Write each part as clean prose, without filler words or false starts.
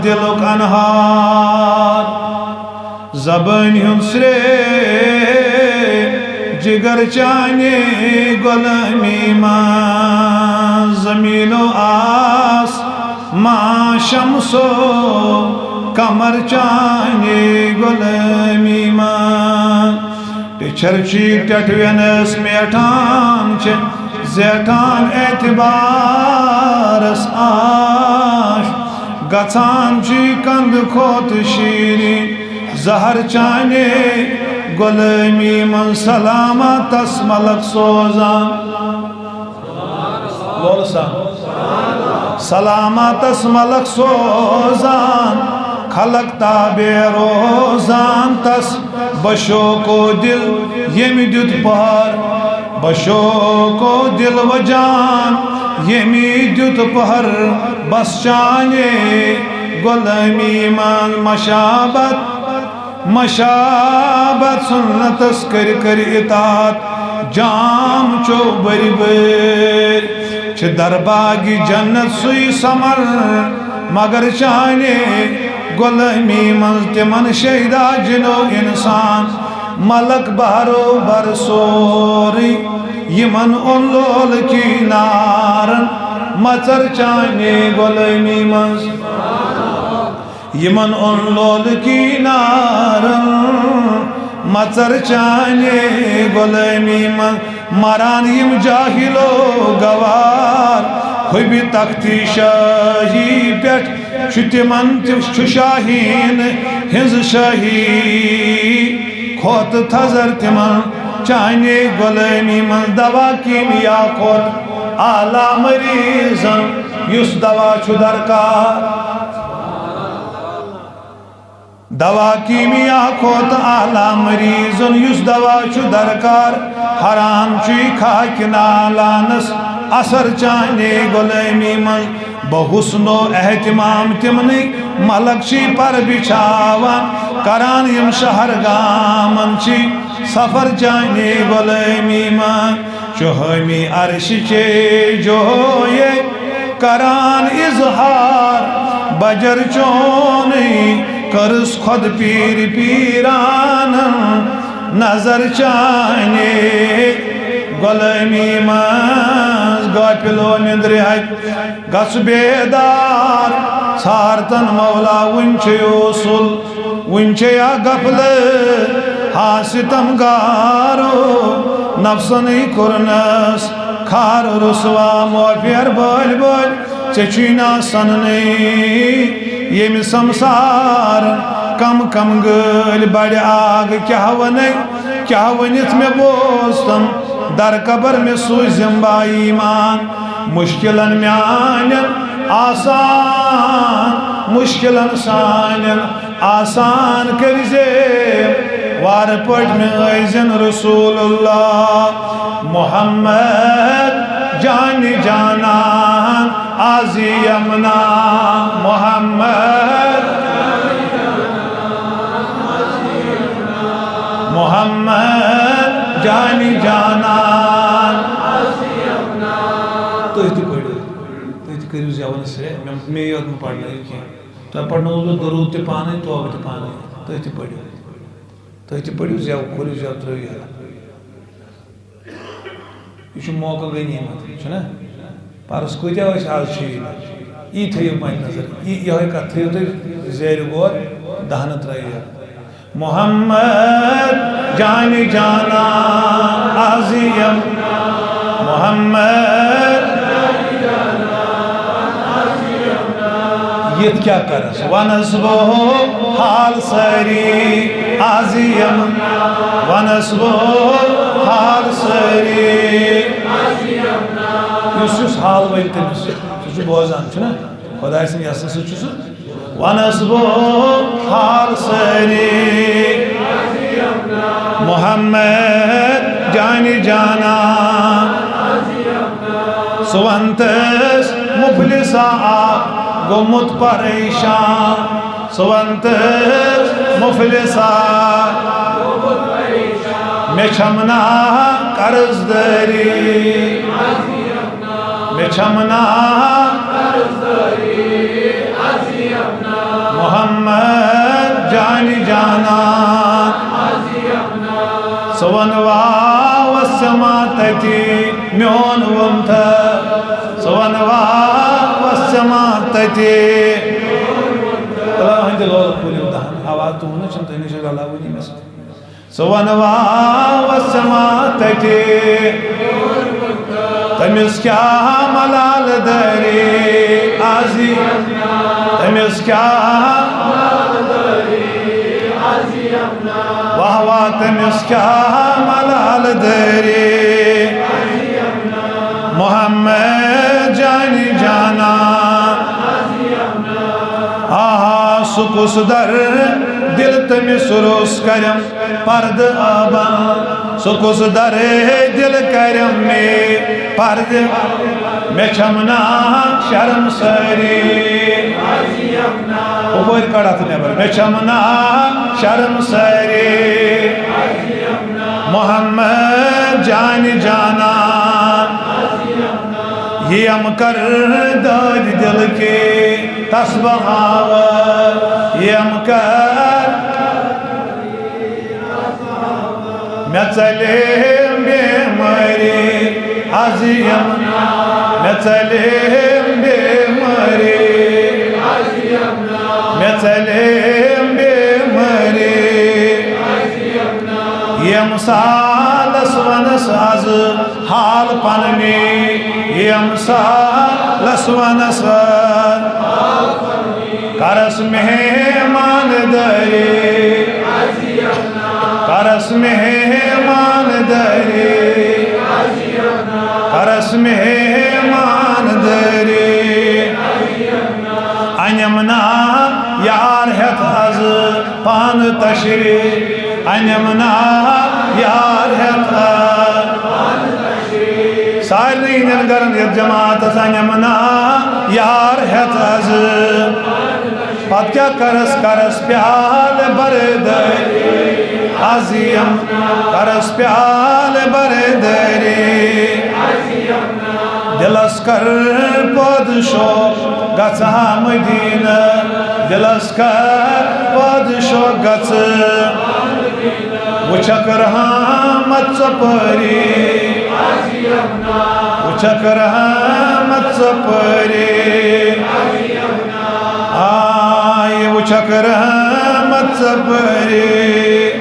دلک انہار زبان ہنسرے جگر چانے غلامی ماں زمین و آس ماں شمس و کمر چانے غلامی ماں ٹچھر چی ٹٹوینس میٹھان چھ زیٹھان اعتبارس آش گژھان چی کند کھوت شیری زہر چانے غلامی من سلامت اس ملک سوزان بول سا سلامت اس ملک سوزان خلق تابع روزان تس بشو کو دل یمی دیت پہر بشو کو دل و جان یمی دیت پہر بس چانے غلامی من مشابت سنتس کر اطاعت جام چو بری بر چھ درباگی جنت سوی سمر مگر چانے غلامی من تمن شہدہ جنو انسان ملک بہرو بر سوری یمن ان لول کی نارن مچر چانے غلامی من یمن ان لول کی نارن مچر چانے غلامی من مران یم جاہلو گوار خوبی تختی شاہی پیٹ چھتمن تم شاہین ہنز شاہی کھوت تھزر تمن چانے غلامی من دوا کیمیا کھوت اعلیٰ مریضن یس دوا چھو درکار دوا کیمیا کھوت اعلیٰ مریضن یس دوا چھو درکار حرام چوی خاک نالانس اثر چانے غلامی من بحسن و احتمام تمنی ملک چی پر بچھاوان کران یم شہر گامن چی سفر چانے غلامی من چوہمی عرش چے جو یہ کران اظہار بجر چونی کرس خود پیر پیران نظر چانے غلامی من گاپلو نندری حج گس بیدار سارتن مولا ونچے اوصل ونچے یا گفل حاستم گارو نفسنی کرنس کھار رسوا موفیر بول بول چچینا سننی یم سمسار کم کم گل بڑ آگ کیا ونیت میں بوستم در قبر میں سوزم با ایمان مشکلن میانن آسان مشکلن سانن آسان کرزے وار پٹ میں ایزن رسول اللہ محمد جان جانان آزی امنا محمد جانی جانان تو ہی کریو زیون سے میں یاد میں پڑھنا ہے کہ تو پڑھنا ہوگا درود تے پانے تو آب تے پانے تو ہی پڑھیو زیون کھولیو زیون تروی ہے یہ موقع گئی نہیں چھنا پارس کوئی جاوہ آز چیئی ای تھیو مائن نظر یہ ہوئی کا تھیو تے زیر گور دہنت رہی ہے محمد جان جانا عظیم محمد یہ کیا کرس ونسبو حال سری عظیم ونسبو حال سری یس حال ویل تمس سہ بوزان چھنا خدا سن یسن سہ ونسبو حال سری محمد جان جانا سوانتس مفلسا گمت پریشان سوانتس مفلسا میں چھمنا قرض داری میں چھمنا قرض داری محمد جانی جانا سون واوس ما تتی میون ونت سون واوس ما تتی اللہ ہند لول پولیو دہن آواز تو ہونا چنتا ہے نشاء اللہ ونی میں سون واوس ما تتی تمیز کیا ملال داری آزی تمیز کیا واہ واہ تمیز کیا ملال داری محمد جانی جانا آہا سکس در دل تمیز روز کرم پرد آبان سکس در دل کرم میں پرد میں چمنا شرم سری اوپر کڑا تھا نیبر میں چمنا شرم سری محمد جانی جانا یہ ام کر داد دل کے تصبح آور یہ ام کر میں چلیم بیماری عظیم میں چلیم بیماری میں چلیم بیماری یہ مسالس ونس از حال پنمی یہ مسالس ونس کرس مہمان داری کرس مہمان داری کرس مہمان داری انمنا یار ہت از پان تشری انمنا یار ہت سارنی نرگرن یہ جماعت انمنا یار ہت از پت کیا کرس کرس پیال برداری عظیم کرس پیال برداری دلس کر پادشو گچھا مدینہ دلس کر پادشو گچھ وچھک رحمت سپری وچھک رحمت سپری آئی وچھک رحمت سپری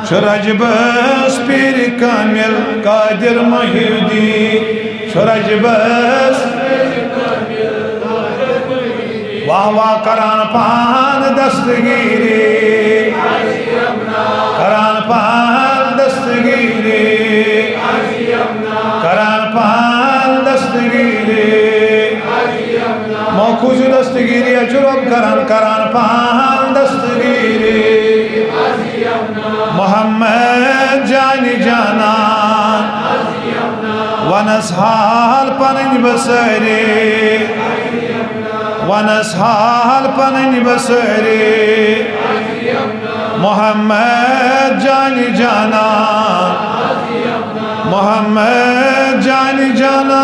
شرج بس پیر کامل قادر محیدی شرج بس واہ واہ کران پان دستگیری کران پان دستگیری کران پان دستگیری موخوش دستگیری اچھروب کران پان دستگیری محمد جانی جانا ونس حال پنن بسری ونس حال پنن بسری محمد جانی جانا محمد جانی جانا